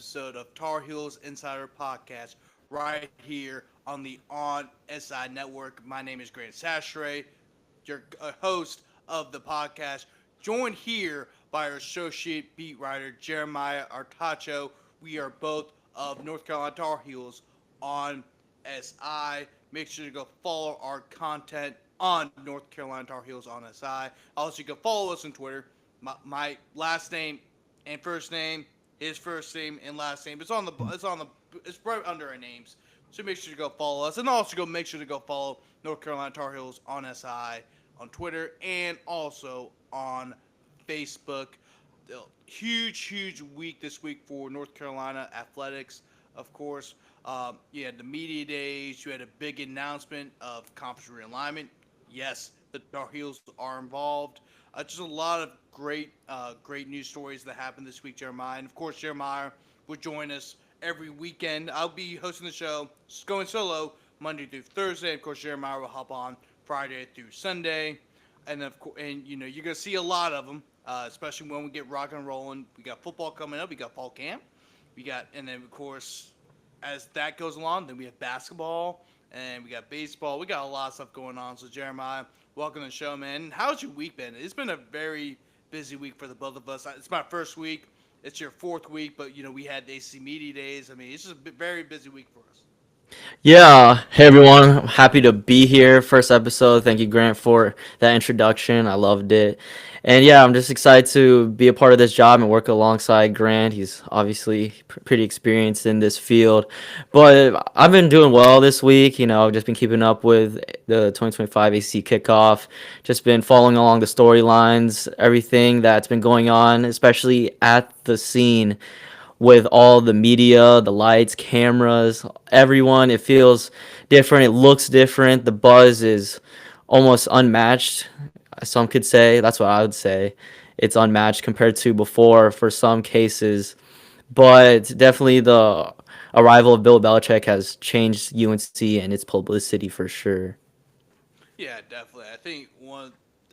episode of Tar Heels Insider Podcast right here on the On SI Network. My name is Grant Chachere, your host of the podcast, joined here by our associate beat writer Jeremiah Artacho. We are both of North Carolina Tar Heels on SI. Make sure to go follow our content on North Carolina Tar Heels on SI. Also, you can follow us on Twitter. My last name and first name, his first name and last name. It's right under our names. So make sure to go follow us, and also make sure to go follow North Carolina Tar Heels on SI on Twitter and also on Facebook. Huge week this week for North Carolina athletics. Of course, you had the media days. You had a big announcement of conference realignment. Yes, the Tar Heels are involved. Just a lot of great news stories that happened this week, Jeremiah. And of course, Jeremiah will join us every weekend. I'll be hosting the show, going solo Monday through Thursday. Of course, Jeremiah will hop on Friday through Sunday, and you're gonna see a lot of them, especially when we get rock and rolling. We got football coming up. We got fall camp. And then of course, as that goes along, then we have basketball and we got baseball. We got a lot of stuff going on. So Jeremiah, welcome to the show, man. How's your week been? It's been a very busy week for the both of us. It's my first week. It's your fourth week, but we had the AC Media Days. I mean, it's just a very busy week for us. Yeah, hey everyone. I'm happy to be here. First episode. Thank you, Grant, for that introduction. I loved it. And yeah, I'm just excited to be a part of this job and work alongside Grant. He's obviously pretty experienced in this field. But I've been doing well this week. Just been keeping up with the 2025 AC kickoff, just been following along the storylines, everything that's been going on, especially at the scene with all the media, the lights, cameras, everyone. It feels different. It looks different. The buzz is almost unmatched. Some could say, that's what I would say. It's unmatched compared to before for some cases. But definitely the arrival of Bill Belichick has changed UNC and its publicity for sure. Yeah, definitely.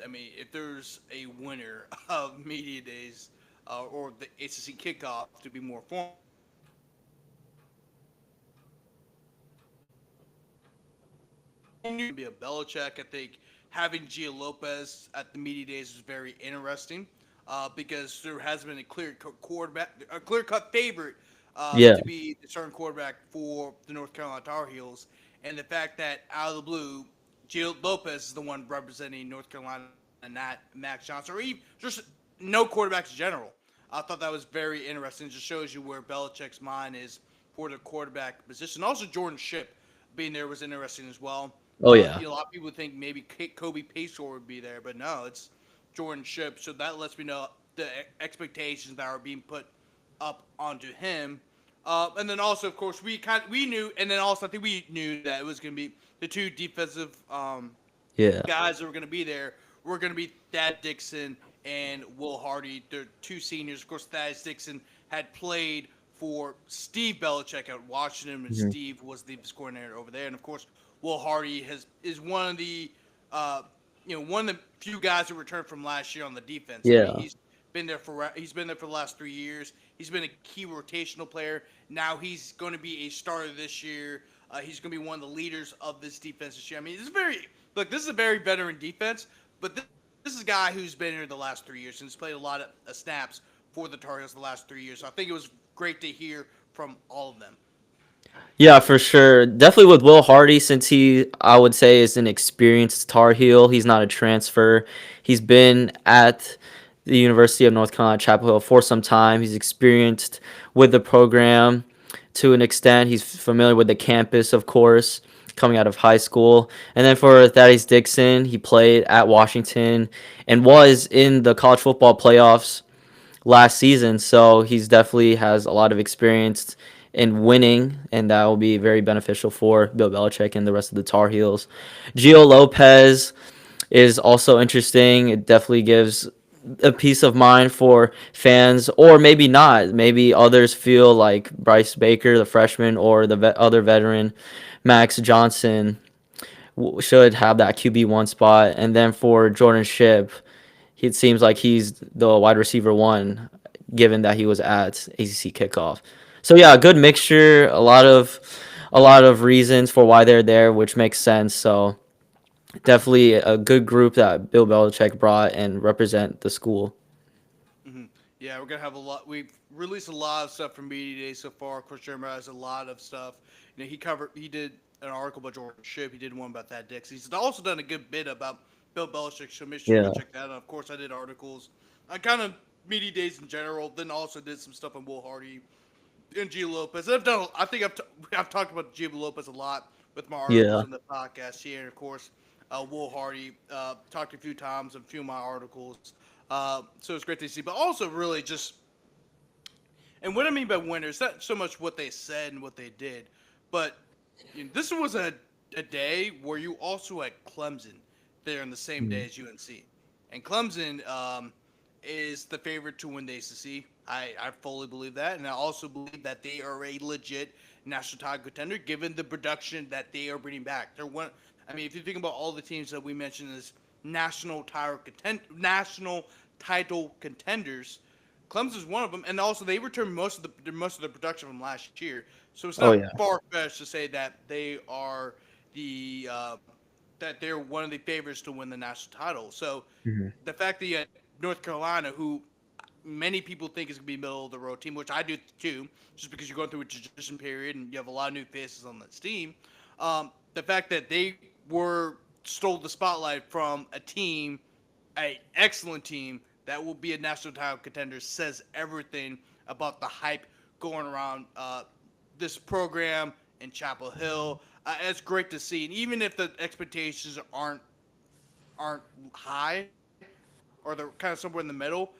If there's a winner of media days or the ACC kickoff to be more formal, be a Belichick. I think having Gio Lopez at the media days is very interesting because there has been a clear cut favorite Yeah. to be the starting quarterback for the North Carolina Tar Heels, and the fact that out of the blue, Gio Lopez is the one representing North Carolina and not Max Johnson, or even just no quarterbacks in general. I thought that was very interesting. It just shows you where Belichick's mind is for the quarterback position. Also, Jordan Ship being there was interesting as well. Oh, yeah. A lot of people think maybe Kobe Payshore would be there, but no, it's Jordan Ship. So that lets me know the expectations that are being put up onto him. And then also, of course, we knew, and then also I think we knew that it was going to be the two defensive Yeah. guys that were going to be there were going to be Thad Dixon and Will Hardy. They're two seniors. Of course, Thad Dixon had played for Steve Belichick at Washington, and Mhm. Steve was the coordinator over there. And of course, Will Hardy is uh, one of the few guys who returned from last year on the defense. I mean, Yeah. he's been there for the last 3 years. He's been a key rotational player. Now he's going to be a starter this year. He's going to be one of the leaders of this defense this year. I mean, this is a very veteran defense, but this is a guy who's been here the last 3 years and has played a lot of snaps for the Tar Heels the last 3 years. So I think it was great to hear from all of them. Yeah, for sure. Definitely with Will Hardy, since I would say, is an experienced Tar Heel. He's not a transfer. He's been at the University of North Carolina, Chapel Hill for some time. He's experienced with the program to an extent. He's familiar with the campus, of course, coming out of high school. And then for Thaddeus Dixon, he played at Washington and was in the college football playoffs last season, so he's definitely has a lot of experience in winning, and that will be very beneficial for Bill Belichick and the rest of the Tar Heels. Gio Lopez is also interesting. It definitely gives a peace of mind for fans, or maybe not. Maybe others feel like Bryce Baker, the freshman, or the other veteran, Max Johnson, should have that QB1 spot. And then for Jordan Ship, it seems like he's the wide receiver one, given that he was at ACC kickoff. So yeah, a good mixture, a lot of reasons for why they're there, which makes sense. So definitely a good group that Bill Belichick brought and represent the school. Hmm. Yeah, we're gonna have a lot. We've released a lot of stuff from media day so far. Of course, Jeremiah has a lot of stuff. He did an article about Jordan Shipp. He did one about Thad Dix. He's also done a good bit about Bill Belichick. So make sure to go Yeah. check that out. Of course, I did articles on kind of media days in general. Then also did some stuff on Will Hardy and Gio Lopez. I've done. I think I've talked about Gio Lopez a lot with my articles Yeah. on the podcast here. And of course, Will Hardy talked a few times in a few of my articles. So it's great to see. But also, really just and what I mean by winners, not so much what they said and what they did, but this was a day where you also had Clemson there on the same day Mhm. as UNC. And Clemson is the favorite to win the ACC. I fully believe that. And I also believe that they are a legit national title contender given the production that they are bringing back. They're one. I mean, if you think about all the teams that we mentioned as national title contenders, Clemson's one of them, and also they returned most of the production from last year. So it's Oh not yeah. far fetched to say that they are that they're one of the favorites to win the national title. So Hmm. the fact that you had North Carolina, who many people think is going to be a middle of the road team, which I do too, just because you're going through a transition period and you have a lot of new faces on this team. The fact that they stole the spotlight from a team, a excellent team that will be a national title contender, says everything about the hype going around this program in Chapel Hill. It's great to see, and even if the expectations aren't high, or they're kind of somewhere in the middle,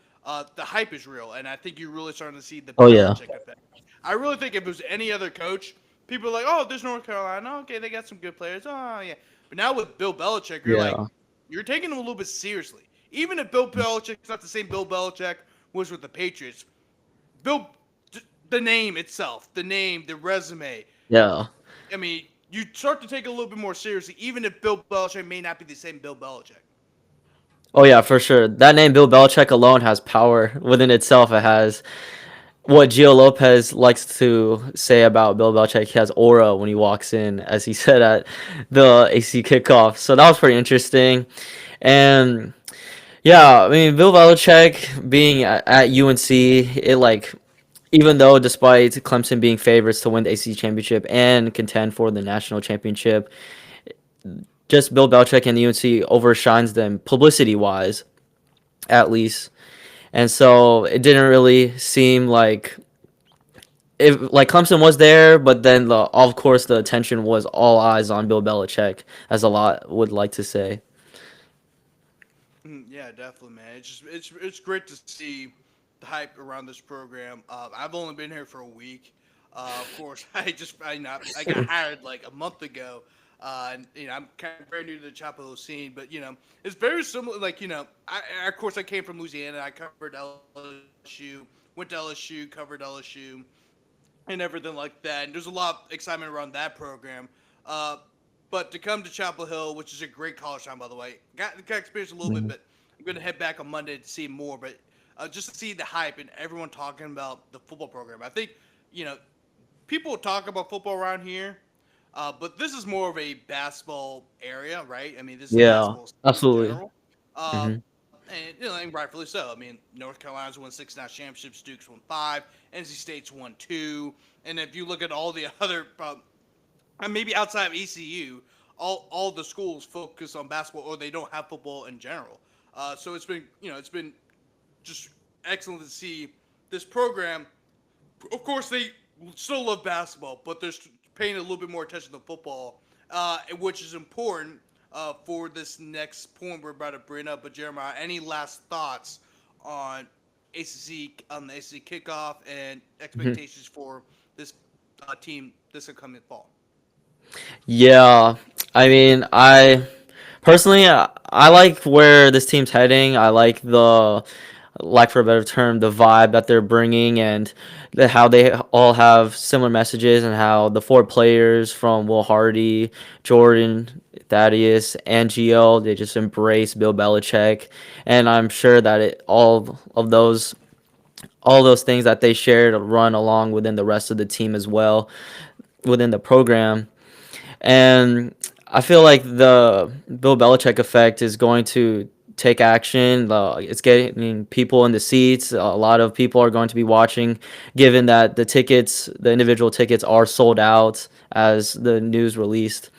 the hype is real, and I think you're really starting to see the Oh yeah. Belichick effect. I really think if it was any other coach, people are like, "Oh, there's North Carolina. Okay, they got some good players. Oh yeah." But now with Bill Belichick, Yeah. you're taking him a little bit seriously. Even if Bill Belichick's not the same Bill Belichick was with the Patriots, Bill, the name itself, the name, the resume. Yeah. I mean, you start to take it a little bit more seriously, even if Bill Belichick may not be the same Bill Belichick. Oh yeah, for sure. That name Bill Belichick alone has power within itself. It has what Gio Lopez likes to say about Bill Belichick. He has aura when he walks in, as he said at the AC kickoff. So that was pretty interesting. And yeah, I mean Bill Belichick being at UNC, it like even though despite Clemson being favorites to win the ACC championship and contend for the national championship, just Bill Belichick and the UNC overshines them publicity wise, at least. And so it didn't really seem like if like Clemson was there, but then of course the attention was all eyes on Bill Belichick, as a lot would like to say. Yeah, definitely, man. It's great to see the hype around this program. I've only been here for a week. Of course, I got hired like a month ago, and I'm kind of very new to the Chapel Hill scene. But it's very similar. Like of course I came from Louisiana. I covered LSU, went to LSU, covered LSU, and everything like that. And there's a lot of excitement around that program. Uh, but to come to Chapel Hill, which is a great college town, by the way, got experience a little bit, Mhm. but I'm going to head back on Monday to see more. But just to see the hype and everyone talking about the football program, I think you know people talk about football around here, but this is more of a basketball area, right? I mean, this is a Yeah, basketball state in absolutely. general. Hmm. And and rightfully so. I mean, North Carolina's won 6 national championships, Duke's won 5, NC State's won 2, and if you look at all the other, maybe outside of ECU, all the schools focus on basketball or they don't have football in general. So it's been just excellent to see this program. Of course, they still love basketball, but they're paying a little bit more attention to football, which is important for this next point we're about to bring up. But Jeremiah, any last thoughts on the ACC kickoff and expectations for this team this upcoming fall? Yeah, I mean, I personally, I like where this team's heading. I like like for a better term, the vibe that they're bringing and how they all have similar messages and how the four players from Will Hardy, Jordan, Thaddeus, and Gio, they just embrace Bill Belichick. And I'm sure that all of those all those things that they share to run along within the rest of the team as well within the program. And I feel like the Bill Belichick effect is going to take action. It's getting people in the seats. A lot of people are going to be watching, given that the individual tickets are sold out as the news released.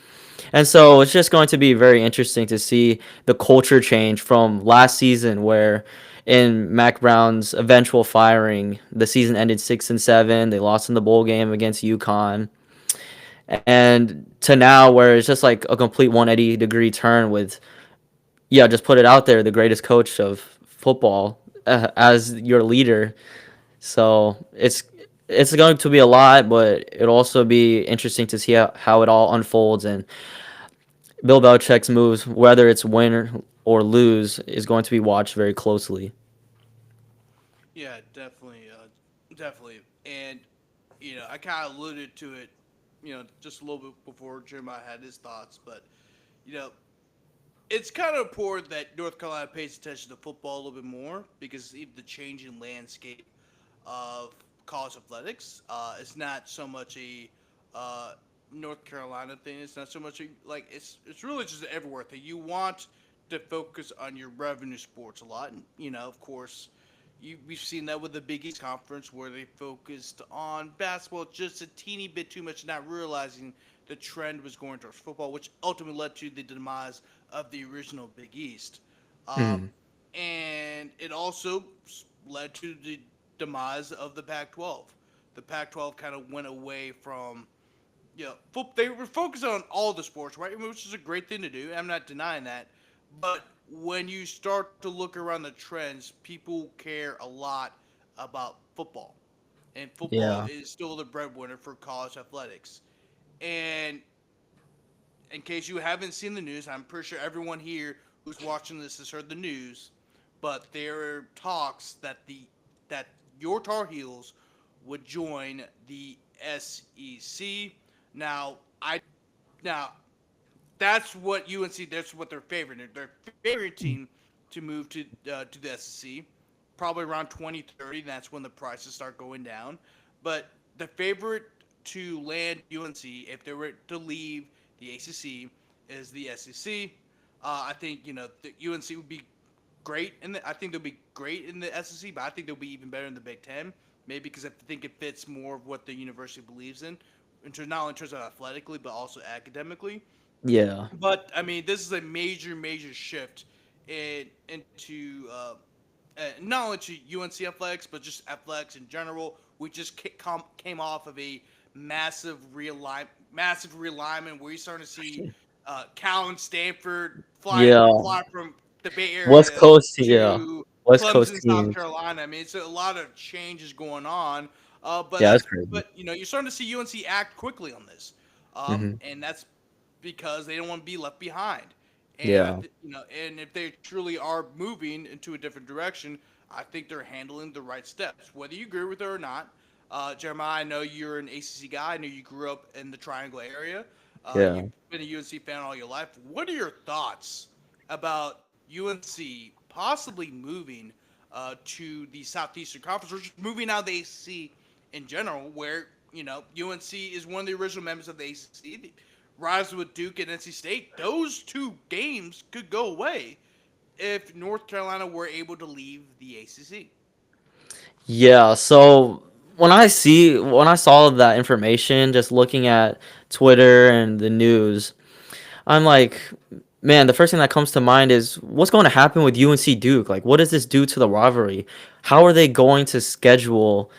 And so it's just going to be very interesting to see the culture change from last season, where in Mac Brown's eventual firing, the season ended 6-7. They lost in the bowl game against UConn, and to now where it's just like a complete 180-degree turn with, yeah, just put it out there, the greatest coach of football as your leader. So it's going to be a lot, but it'll also be interesting to see how it all unfolds. And Bill Belichick's moves, whether it's win or lose, is going to be watched very closely. Yeah, definitely, definitely. And I kind of alluded to it, just a little bit before Jeremiah had his thoughts, but you know, it's kind of important that North Carolina pays attention to football a little bit more because even the changing landscape of college athletics, it's not so much a uh, North Carolina thing. It's not so much like it's really just an everywhere thing. You want to focus on your revenue sports a lot, and of course, we've seen that with the Big East Conference where they focused on basketball just a teeny bit too much, not realizing the trend was going towards football, which ultimately led to the demise of the original Big East. Um, Mm. and it also led to the demise of the Pac-12. The Pac-12 kind of went away from, they were focused on all the sports, right? Which is a great thing to do. I'm not denying that. But when you start to look around the trends, people care a lot about football. And football Yeah. is still the breadwinner for college athletics. And in case you haven't seen the news, I'm pretty sure everyone here who's watching this has heard the news, but there are talks that your Tar Heels would join the SEC. Now, I now that's what UNC. That's what they're favoring. Their favorite team to move to the SEC, probably around 2030. That's when the prices start going down. But the favorite to land UNC if they were to leave the ACC is the SEC. I think the UNC would be great in the. I think they'll be great in the SEC, but I think they'll be even better in the Big Ten. Maybe because I think it fits more of what the university believes in terms not only in terms of athletically but also academically. Yeah. But I mean, this is a major, major shift into not only to UNC athletics, but just athletics in general. We just came off of a massive realignment where you're starting to see Cal and Stanford Yeah. fly from the Bay West Area Coast, yeah. to West Coast Clemson, South teams. Carolina. I mean, it's a lot of changes going on. But Yeah, that's that's crazy. but you're starting to see UNC act quickly on this, Hmm. and that's because they don't want to be left behind. And Yeah. and if they truly are moving into a different direction, I think they're handling the right steps. Whether you agree with it or not, Jeremiah, I know you're an ACC guy. I know you grew up in the Triangle area. Yeah. You've been a UNC fan all your life. What are your thoughts about UNC possibly moving to the Southeastern Conference, or just moving out of the ACC in general, where UNC is one of the original members of the ACC? The Rise with Duke and NC State, those two games could go away if North Carolina were able to leave the ACC. Yeah, so when I saw that information, just looking at Twitter and the news, I'm like, man, the first thing that comes to mind is what's going to happen with UNC Duke? Like, what does this do to the rivalry? How are they going to schedule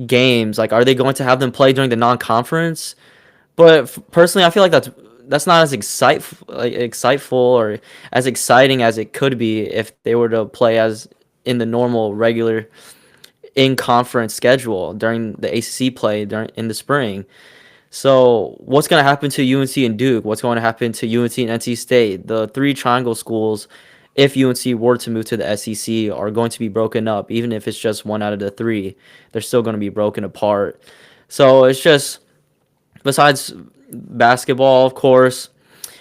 games? Like, are they going to have them play during the non-conference? But personally, I feel like that's not as exciteful or as exciting as it could be if they were to play as in the normal regular in conference schedule during the ACC play during in the spring. So what's going to happen to UNC and Duke? What's going to happen to UNC and NC State? The three triangle schools, if UNC were to move to the SEC, are going to be broken up. Even if it's just one out of the three, they're still going to be broken apart. So it's just besides basketball, of course.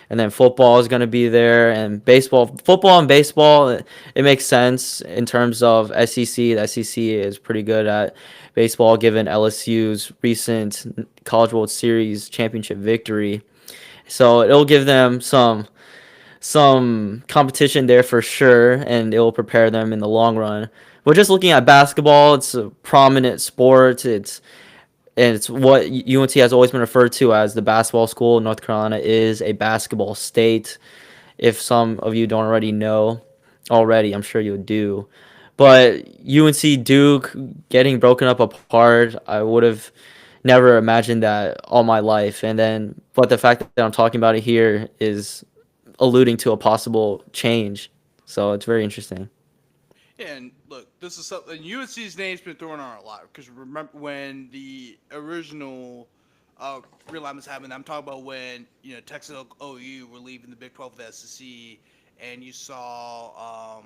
and then football is going to be there, and football and baseball. It makes sense in terms of SEC. The SEC is pretty good at baseball, given LSU's recent College World Series championship victory. So it'll give them some competition there for sure, and it will prepare them in the long run. But just looking at basketball, it's a prominent sport. It's what UNC has always been referred to as the basketball school. North Carolina is a basketball state. If some of you don't already know already, I'm sure you do. But UNC Duke getting broken up apart, I would have never imagined that all my life. And then, but the fact that I'm talking about it here is alluding to a possible change. So it's very interesting. Yeah, and look, this is something UNC's name's been thrown around a lot because remember when the original realignments happened. I'm talking about when Texas OU were leaving the Big 12 of the SEC, and you saw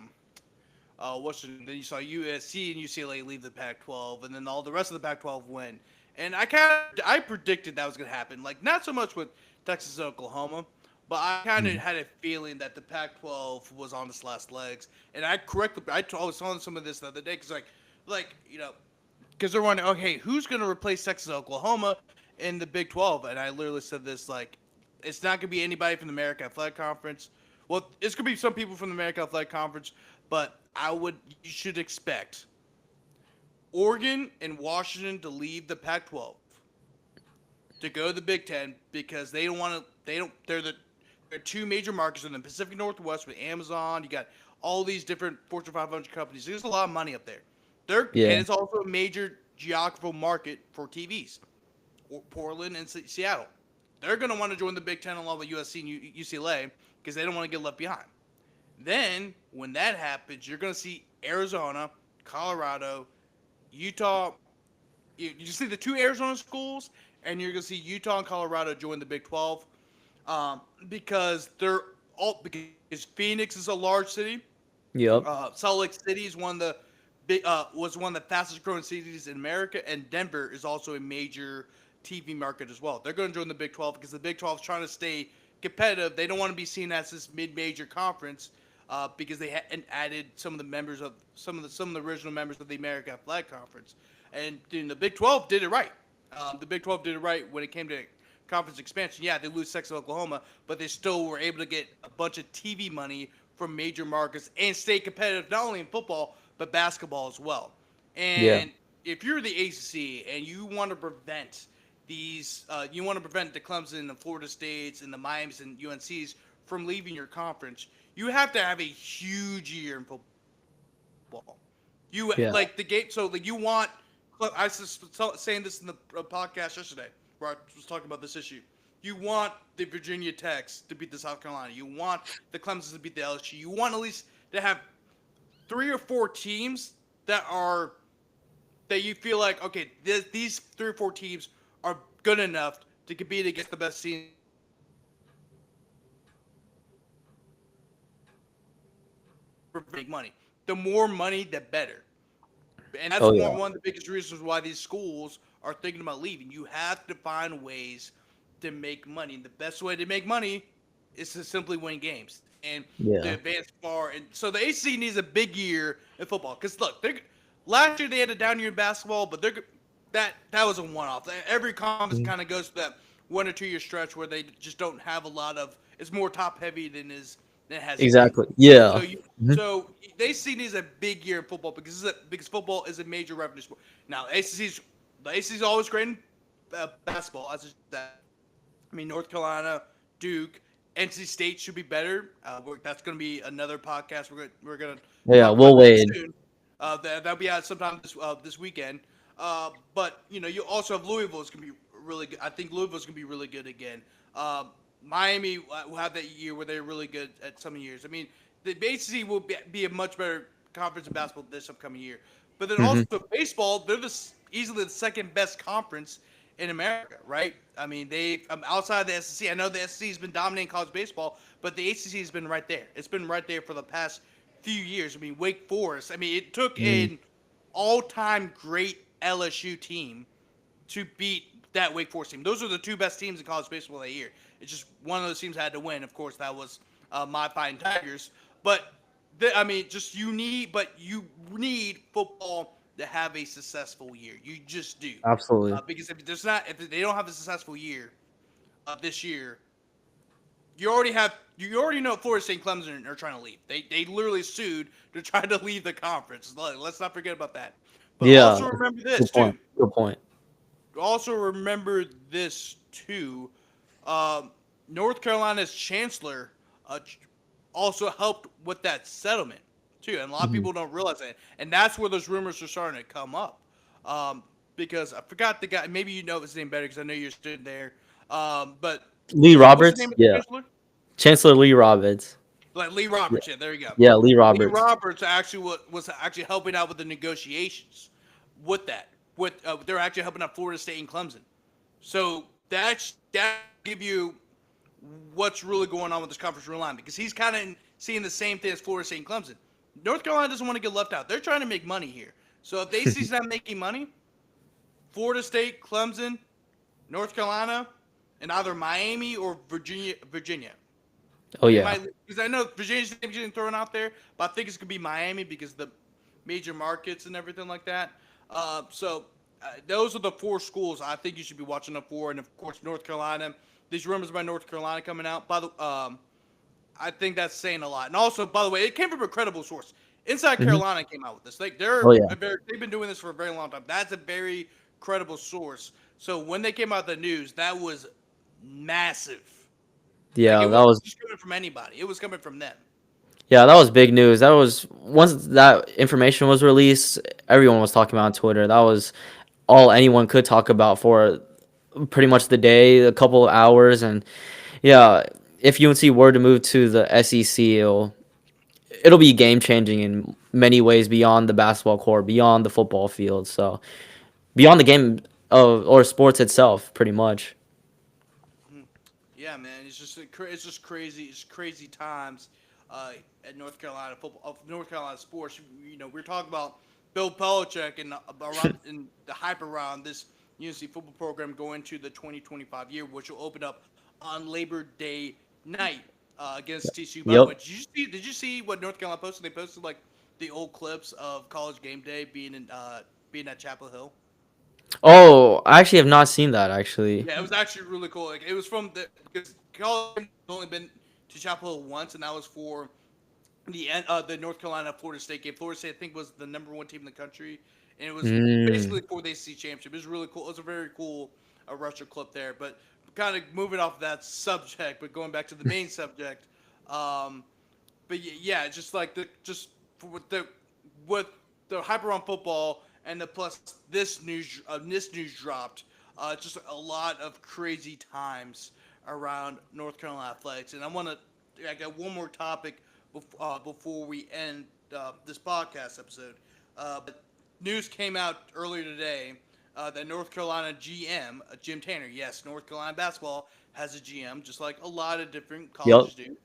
then you saw USC and UCLA leave the Pac-12, and then all the rest of the Pac-12 went. And I predicted that was going to happen. Like not so much with Texas and Oklahoma, but I kind of Mm. had a feeling that the Pac-12 was on its last legs. And I was on some of this the other day because because they're wondering, okay, who's going to replace Texas and Oklahoma in the Big 12? And I literally said this like, it's not going to be anybody from the American Athletic Conference. Well, it's going to be some people from the American Athletic Conference, but you should expect Oregon and Washington to leave the Pac-12 to go to the Big Ten because they don't want to. They're two major markets in the Pacific Northwest with Amazon. You got all these different Fortune 500 companies. There's a lot of money up there. And Yeah. it's also a major geographical market for TVs. Portland and Seattle. They're going to want to join the Big Ten along with USC and UCLA because they don't want to get left behind. Then, when that happens, you're going to see Arizona, Colorado, Utah. You see the two Arizona schools, and you're going to see Utah and Colorado join the Big 12 because Phoenix is a large city. Yep. Salt Lake City is was one of the fastest growing cities in America, and Denver is also a major TV market as well. They're going to join the Big 12 because the Big 12 is trying to stay competitive. They don't want to be seen as this mid-major conference because they added some of the members of some of the original members of the American Athletic Conference, and the Big 12 did it right. The Big 12 did it right when it came to conference expansion. Yeah, they lose Texas, Oklahoma, but they still were able to get a bunch of TV money from major markets and stay competitive not only in football but basketball as well. Yeah. And if you're the ACC and you want to prevent the Clemson, the Florida States, and the Miamis and UNCs from leaving your conference, you have to have a huge year in football. You Yeah. like the game, so like you want. I was saying this in the podcast yesterday, where I was talking about this issue. You want the Virginia Techs to beat the South Carolina. You want the Clemsons to beat the LSU. You want at least to have 3 or 4 teams that you feel like okay, these 3 or 4 teams are good enough to compete against the best teams in the SEC for big money. The more money, the better. And that's Oh yeah. one of the biggest reasons why these schools are thinking about leaving. You have to find ways to make money. And the best way to make money is to simply win games and to Yeah. advance far. And so the ACC needs a big year in football. Because look, last year they had a down year in basketball, but that was a one-off. Every conference Mhm. kind of goes to that 1 or 2 year stretch where they just don't have a lot of. It's more top-heavy than it has been. Exactly. So Yeah. you Mhm. so they see it as a big year in football because football is a major revenue sport. Now the ACC's always great in basketball, as I said. I mean North Carolina, Duke, NC State should be better. That's going to be another podcast. We're gonna Yeah. talk about We'll that wait. soon. That'll be out sometime this weekend. But you also have Louisville's going to be really good. I think Louisville's going to be really good again. Miami will have that year where they're really good at some years. I mean, the ACC will be a much better conference in basketball this upcoming year. But then Hmm. also baseball, they're easily the second best conference in America, right? I mean, they outside the SEC. I know the SEC has been dominating college baseball, but the ACC has been right there. It's been right there for the past few years. I mean, Wake Forest. I mean, it took Mm. an all-time great LSU team to beat that Wake Forest team. Those are the two best teams in college baseball that year. It's just one of those teams had to win. Of course, that was my Fighting Tigers. But I mean, you need football to have a successful year. You just do, Absolutely. because if they don't have a successful year this year, you already know Florida State and Clemson are trying to leave. They literally sued to try to leave the conference. Let's not forget about that. But Yeah. also remember Good this point. too. Good point. Also remember this too. Um, North Carolina's chancellor also helped with that settlement too, and a lot of Hmm. people don't realize that. And that's where those rumors are starting to come up. Because I forgot the guy. Maybe you know his name better because I know you're sitting there. But Lee what's the name Roberts. of the Yeah. chancellor? Chancellor Lee Roberts. Like Lee Yeah. Roberts. Yeah, there you go. Yeah. Lee Lee Roberts. Roberts actually was actually helping out with the negotiations with that. They're actually helping out Florida State and Clemson. So that give you what's really going on with this conference real line, because he's kind of seeing the same thing as Florida State and Clemson. North Carolina doesn't want to get left out. They're trying to make money here. So if they see he's not making money, Florida State, Clemson, North Carolina, and either Miami or Virginia. Oh It yeah. might, because I know Virginia's name getting thrown out there, but I think it's gonna be Miami because the major markets and everything like that. Those are the four schools I think you should be watching up for, and of course North Carolina. These rumors about North Carolina coming out. I think that's saying a lot. And also, by the way, it came from a credible source. Inside Hmm. Carolina came out with this. Oh yeah. They've been doing this for a very long time. That's a very credible source. So when they came out with the news, that was massive. Like, Yeah. it That wasn't was. just coming from anybody. It was coming from them. Yeah, that was big news. That was once that information was released, everyone was talking about on Twitter. That was all anyone could talk about for pretty much the day, a couple of hours, and yeah, if UNC were to move to the SEC, it'll be game changing in many ways beyond the basketball court, beyond the football field, so beyond the game of or sports itself, pretty much. Mhm. Yeah, man, it's just crazy. It's crazy times uh, at North Carolina football, of North Carolina sports. You know, we're talking about Bill Belichick and around and the hype around this UNC football program going to the 2025 year, which will open up on Labor Day night against TCU. By the Yep. way, did you see what North Carolina posted? They posted like the old clips of College Game Day being at Chapel Hill. Oh, I actually have not seen that actually. Yeah, it was actually really cool. Like, it was from the because college has only been to Chapel Hill once, and that was for the North Carolina Florida State game. Florida State, I think, was the number one team in the country, and it was Mm. basically for the ACC championship. It was really cool. It was a very cool retro clip there. But kind of moving off that subject, but going back to the main subject. Um, yeah, it's just like with the hype around football and the plus this news dropped. Just a lot of crazy times around North Carolina athletics, and I got one more topic before we end this podcast episode. But news came out earlier today that North Carolina GM Jim Tanner, yes, North Carolina basketball has a GM, just like a lot of different Yep. colleges do.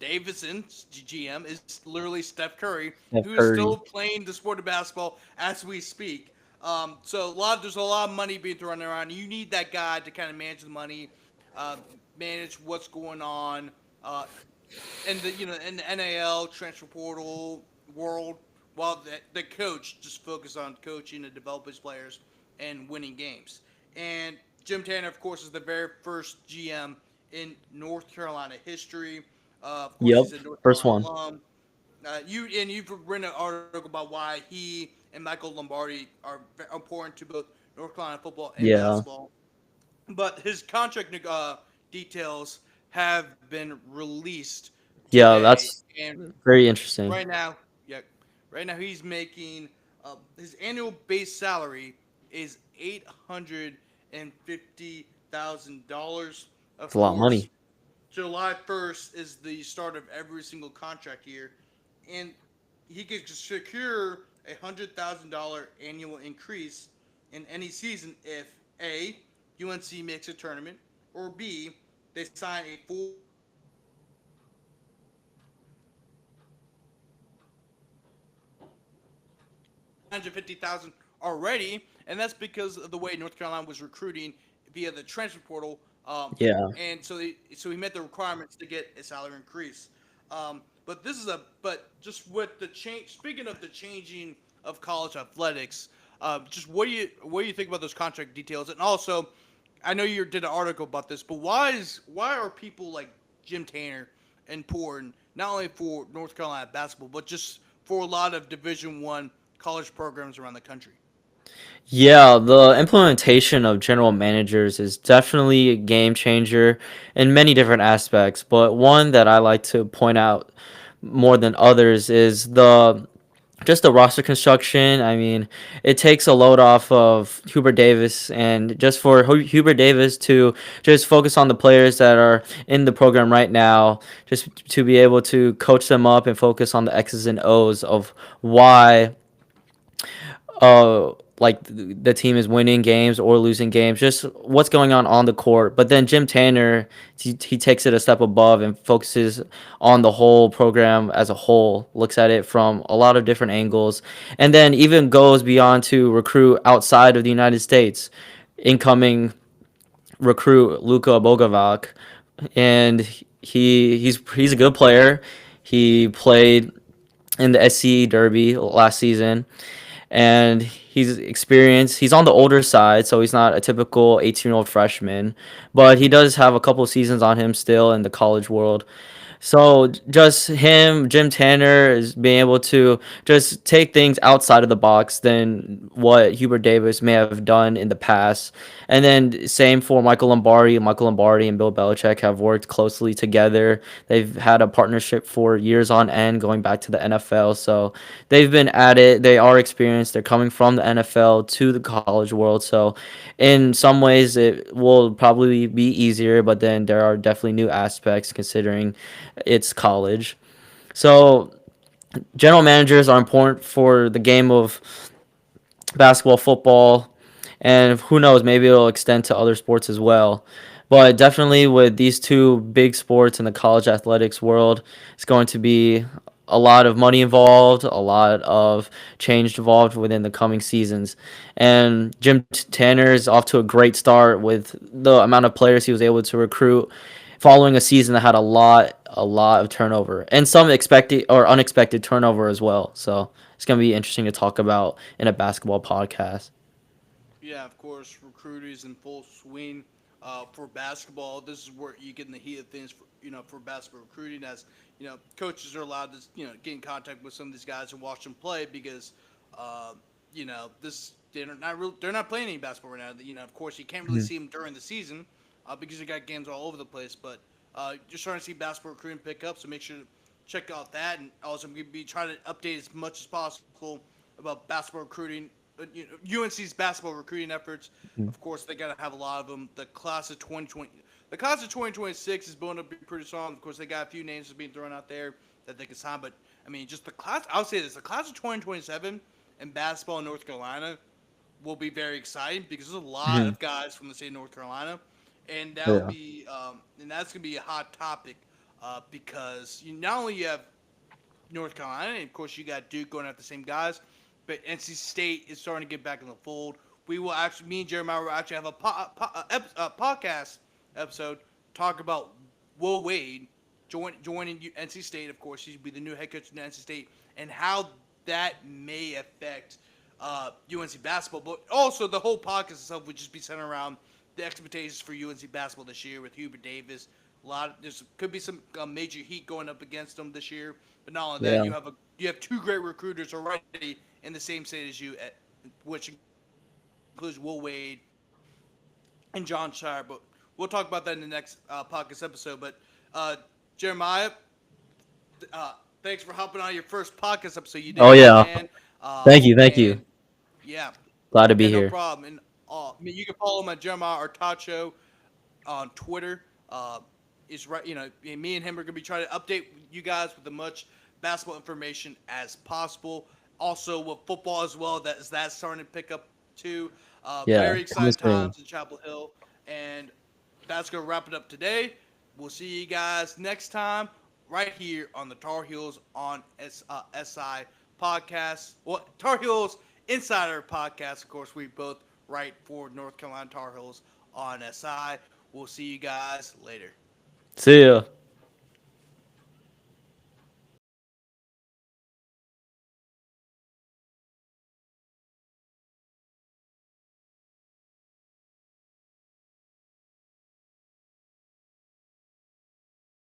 Davidson's GM is literally Steph Curry, Steph who is still Curry. playing the sport of basketball as we speak. There's a lot of money being thrown around. You need that guy to kind of manage the money, uh, manage what's going on, uh, in the NAL transfer portal world, while the coach just focus on coaching and develop his players and winning games. And Jim Tanner, of course, is the very first GM in North Carolina history. Of course, Yep. he's a North First Carolina one. alum. You've written an article about why he and Michael Lombardi are important to both North Carolina football and Yeah. basketball. But his contract details have been released Yeah, today, that's and very interesting. right now, yeah, right now he's making his annual base salary is $850,000. It's Of a lot of course, money. July 1st is the start of every single contract year, and he could secure $100,000 annual increase in any season if A, UNC makes a tournament, or B, they sign a full $150,000 already, and that's because of the way North Carolina was recruiting via the transfer portal. Yeah. And so he met the requirements to get a salary increase. But just with the change. Speaking of the changing of college athletics, just what do you think about those contract details? And also, I know you did an article about this, but why are people like Jim Tanner important not only for North Carolina basketball, but just for a lot of Division I college programs around the country? Yeah, the implementation of general managers is definitely a game changer in many different aspects, but one that I like to point out more than others is the just the roster construction. I mean, it takes a load off of Hubert Davis, and just for Hubert Davis to just focus on the players that are in the program right now, just to be able to coach them up and focus on the X's and O's of why like the team is winning games or losing games, just what's going on the court. But then Jim Tanner, he takes it a step above and focuses on the whole program as a whole, looks at it from a lot of different angles, and then even goes beyond to recruit outside of the United States. Incoming recruit Luka Bogovac, and he's a good player. He played in the SC Derby last season, and he's experienced. He's on the older side, so he's not a typical 18-year-old freshman, but he does have a couple seasons on him still in the college world. So just him, Jim Tanner is being able to just take things outside of the box than what Hubert Davis may have done in the past. And then same for Michael Lombardi. Michael Lombardi and Bill Belichick have worked closely together. They've had a partnership for years on end, going back to the NFL. So they've been at it. They are experienced. They're coming from the NFL to the college world. So in some ways, it will probably be easier, but then there are definitely new aspects considering it's college. So general managers are important for the game of basketball, football, and who knows, maybe it'll extend to other sports as well. But definitely with these two big sports in the college athletics world, it's going to be a lot of money involved, a lot of change involved within the coming seasons. And Jim Tanner is off to a great start with the amount of players he was able to recruit following a season that had a lot of turnover and some expected or unexpected turnover as well. So it's going to be interesting to talk about in a basketball podcast. Yeah, of course, recruiting in full swing for basketball. This is where you get in the heat of things for for basketball recruiting, as coaches are allowed to get in contact with some of these guys and watch them play because this they're not playing any basketball right now. Of course, you can't really see them during the season because you got games all over the place, but you're starting to see basketball recruiting pick up. So make sure to check out that, and also I'm going to be trying to update as much as possible about basketball recruiting. UNC's basketball recruiting efforts. Of course, they got to have a lot of them. The class of 2026 is going to be pretty strong. Of course, they got a few names being thrown out there that they can sign, but I mean, just the class. I'll say this: the class of 2027 in basketball in North Carolina will be very exciting because there's a lot Mhm. of guys from the state of North Carolina, and Yeah. that's gonna be a hot topic because not only you have North Carolina, and of course you got Duke going after the same guys, but NC State is starting to get back in the fold. We will actually, me and Jeremiah will actually have a podcast episode talk about Will Wade joining NC State. Of course, he'll be the new head coach of NC State, and how that may affect UNC basketball. But also, the whole podcast itself would just be centered around the expectations for UNC basketball this year with Hubert Davis. There's could be some major heat going up against them this year. But not only that, Yeah. you have two great recruiters already in the same state as you, which includes Will Wade and John Chachere. But we'll talk about that in the next podcast episode. But Jeremiah, thanks for hopping on your first podcast episode. You did Oh great, yeah. man. Thank you. Thank you. And yeah, Glad to yeah, be no here. problem. And you can follow my Jeremiah Artacho on Twitter. Is right. Me and him are gonna be trying to update you guys with as much basketball information as possible. Also with football as well. That's starting to pick up too. Yeah. Very Coming exciting soon. times in Chapel Hill, and that's gonna wrap it up today. We'll see you guys next time right here on the Tar Heels on SI podcast. Well, Tar Heels Insider podcast. Of course, we both right for North Carolina Tar Heels on SI. We'll see you guys later. See ya.